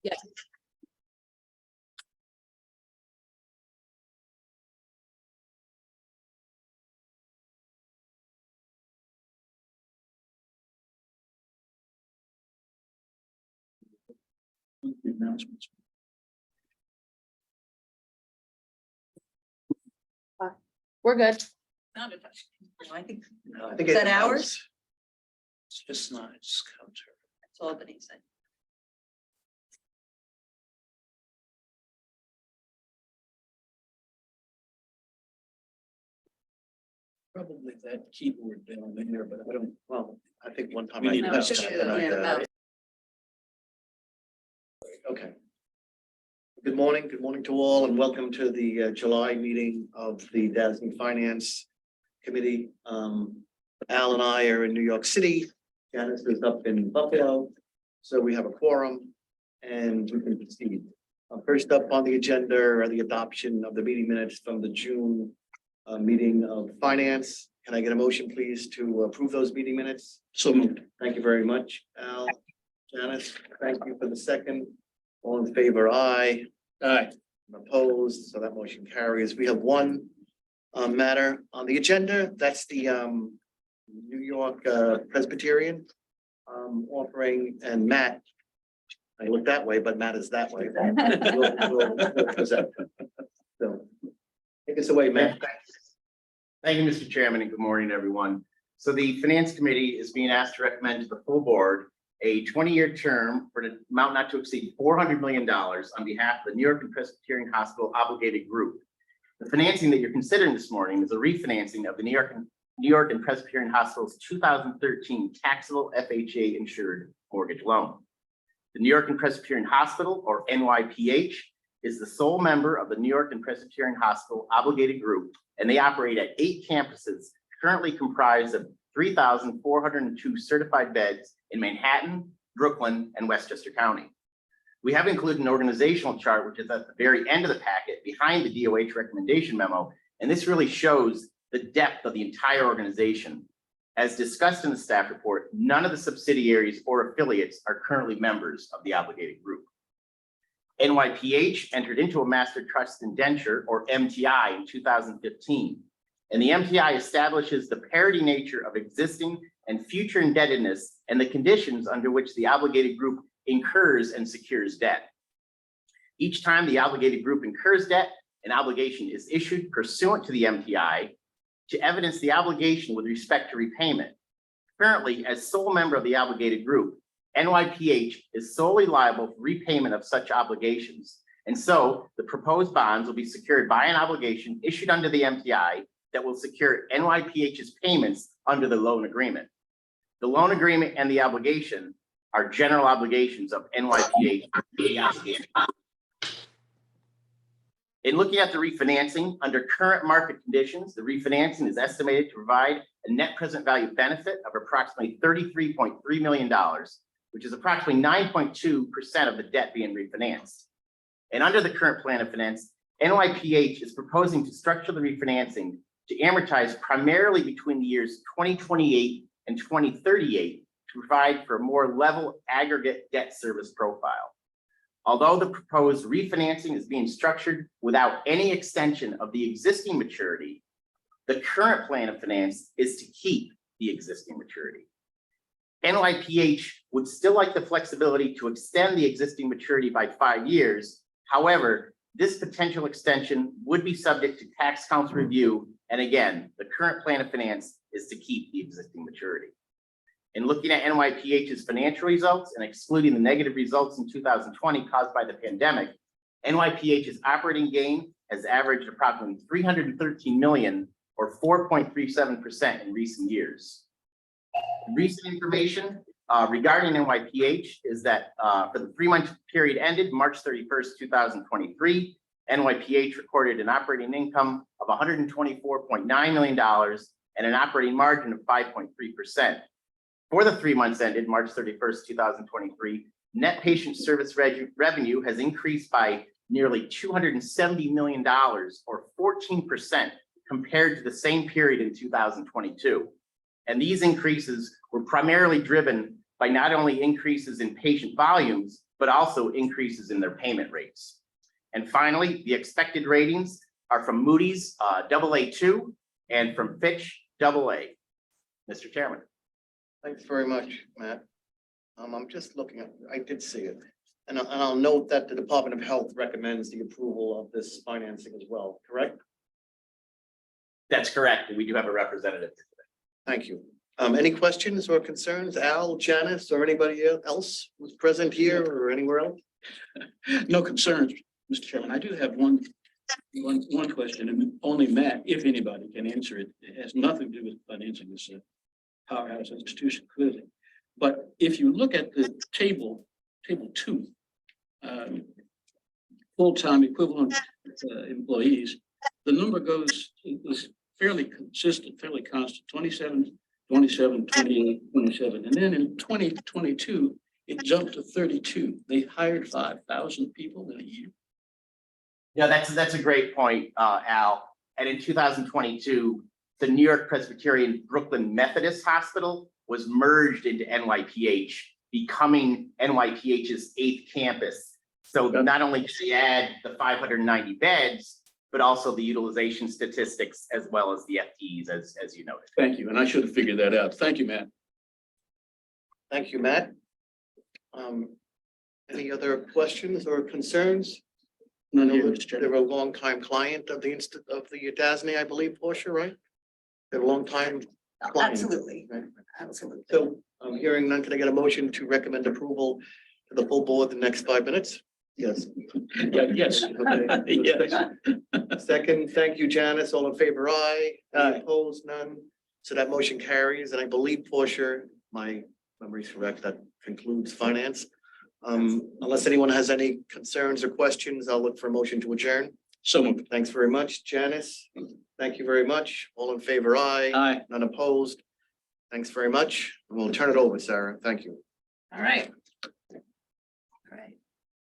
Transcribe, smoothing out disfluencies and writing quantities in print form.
Yes. Announcements. We're good. Not a touch. I think No, I think Is that ours? It's just not, it's counter. that's Albany said. Probably that keyboard down there, but I don't, well, I think one time We I need to touched touch it. it, and I, yeah. Okay. Good morning to all and welcome to the July meeting of the DASNY Finance Committee. Al and I are in New York City. Janice is up in Buffalo. So we have a quorum and we can proceed. First up on the agenda are the adoption of the meeting minutes from the June meeting of finance. Can I get a motion, please, to approve those meeting minutes? So moved. Thank you very much, Al. Janice, thank you for the second. All in favor, aye. Aye. Opposed, so that motion carries. We have one matter on the agenda. That's the New York Presbyterian offering, and Matt, I look that way, but Matt is that way. We'll present. So take us away, Matt. Thank you, Mr. Chairman, and good morning, everyone. So the Finance Committee is being asked to recommend to the full board a 20-year term for an amount not to exceed $400 million on behalf of the New York and Presbyterian Hospital Obligated Group. The financing that you're considering this morning is a refinancing of the New York and Presbyterian Hospital's 2013 taxable FHA insured mortgage loan. The New York and Presbyterian Hospital, or NYPH, is the sole member of the New York and Presbyterian Hospital Obligated Group, and they operate at 8 campuses currently comprised of 3,402 certified beds in Manhattan, Brooklyn, and Westchester County. We have included an organizational chart, which is at the very end of the packet behind the DOH recommendation memo, and this really shows the depth of the entire organization. As discussed in the staff report, none of the subsidiaries or affiliates are currently members of the obligated group. NYPH entered into a master trust indenture, or MTI, in 2015, and the MTI establishes the parity nature of existing and future indebtedness and the conditions under which the obligated group incurs and secures debt. Each time the obligated group incurs debt, an obligation is issued pursuant to the MTI to evidence the obligation with respect to repayment. Currently, as sole member of the obligated group, NYPH is solely liable for repayment of such obligations. And so the proposed bonds will be secured by an obligation issued under the MTI that will secure NYPH's payments under the loan agreement. The loan agreement and the obligation are general obligations of NYPH. In looking at the refinancing, under current market conditions, the refinancing is estimated to provide a net present value benefit of approximately $33.3 million, which is approximately 9.2% of the debt being refinanced. And under the current plan of finance, NYPH is proposing to structure the refinancing to amortize primarily between the years 2028 and 2038 to provide for a more level aggregate debt service profile. Although the proposed refinancing is being structured without any extension of the existing maturity, the current plan of finance is to keep the existing maturity. NYPH would still like the flexibility to extend the existing maturity by 5 years. However, this potential extension would be subject to tax council review. And again, the current plan of finance is to keep the existing maturity. In looking at NYPH's financial results and excluding the negative results in 2020 caused by the pandemic, NYPH's operating gain has averaged approximately $313 million, or 4.37% in recent years. Recent information regarding NYPH is that for the 3-month period ended March 31st, 2023, NYPH recorded an operating income of $124.9 million and an operating margin of 5.3%. For the 3 months ended March 31st, 2023, net patient service revenue has increased by nearly $270 million, or 14% compared to the same period in 2022. And these increases were primarily driven by not only increases in patient volumes, but also increases in their payment rates. And finally, the expected ratings are from Moody's AA2 and from Fitch AA. Mr. Chairman. Thanks very much, Matt. I'm just looking at, I did see it. And I'll note that the Department of Health recommends the approval of this financing as well, correct? That's correct. And we do have a representative. Thank you. Any questions or concerns? Al, Janice, or anybody else who's present here or anywhere else? No concerns, Mr. Chairman. I do have one question, and only Matt, if anybody, can answer it. It has nothing to do with financing this powerhouse institution, clearly. But if you look at the table 2, full-time equivalent employees, the number is fairly consistent, fairly constant, 27, 27, 28, 27. And then in 2022, it jumped to 32. They hired 5,000 people in a year. Yeah, that's a great point, Al. And in 2022, the New York Presbyterian Brooklyn Methodist Hospital was merged into NYPH, becoming NYPH's 8th campus. So not only did they add the 590 beds, but also the utilization statistics as well as the FTEs, as you noted. Thank you. And I should have figured that out. Thank you, Matt. Thank you, Matt. Any other questions or concerns? None I here, know Mr. that Chairman. they're a longtime client of the DASNY, I believe, Portia, right? They're a longtime client. Absolutely, Right. absolutely. So I'm hearing none. Can I get a motion to recommend approval to the full board the next 5 minutes? Yes. Yeah, yes. Okay. Yes. Second, thank you, Janice. All in favor, aye. Any Aye. opposed, none. So that motion carries, and I believe, Portia, my memory's correct, that concludes finance. Unless anyone has any concerns or questions, I'll look for a motion to adjourn. So moved. Thanks very much, Janice. Thank you very much. All in favor, aye. Aye. None opposed. Thanks very much. We'll turn it over, Sarah. Thank you. All right. All right.